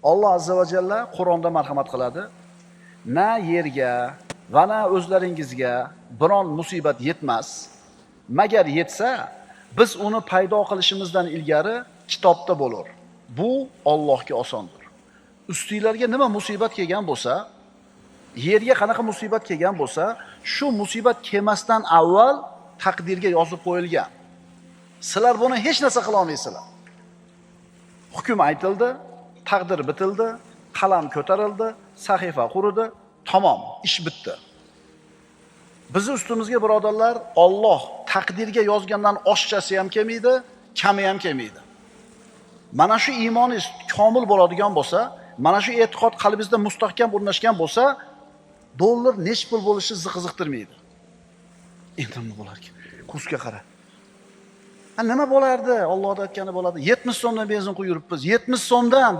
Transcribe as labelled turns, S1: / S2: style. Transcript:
S1: Alloh azza va jalla Qur'onda marhamat qiladi. Na yerga va na o'zlaringizga biron musibat yetmas. Magar yetsa, biz uni paydo qilishimizdan ilgari kitobda bo'lar. Bu Allohga osondir. Ustinglarga nima musibat kelgan bo'lsa, yerga qanaqa musibat kelgan bo'lsa, shu musibat kelmasdan avval taqdirga yozib qo'yilgan. Sizlar buni hech narsa qila olmaysizlar. Hukm aytildi, taqdir bitildi, qalam ko'tarildi, sahifa quridi, tamom, ish bitdi. Bizi ustimizga birodarlar, Alloh taqdirga yozgandan oshchasi ham kelmaydi, kami ham kelmaydi. Mana shu iymoningiz komil bo'ladigan bo'lsa, mana shu e'tiqod qalbingizda mustahkam o'rnashgan bo'lsa, dollar nech pul bo'lishi sizni qiziqtirmaydi. Endi nima bo'larkan? Kursga qara. Nima bo'lardi? Allohda aytgani bo'ladi. 70 so'mdan benzin quyib yuribmiz. 70 so'mdan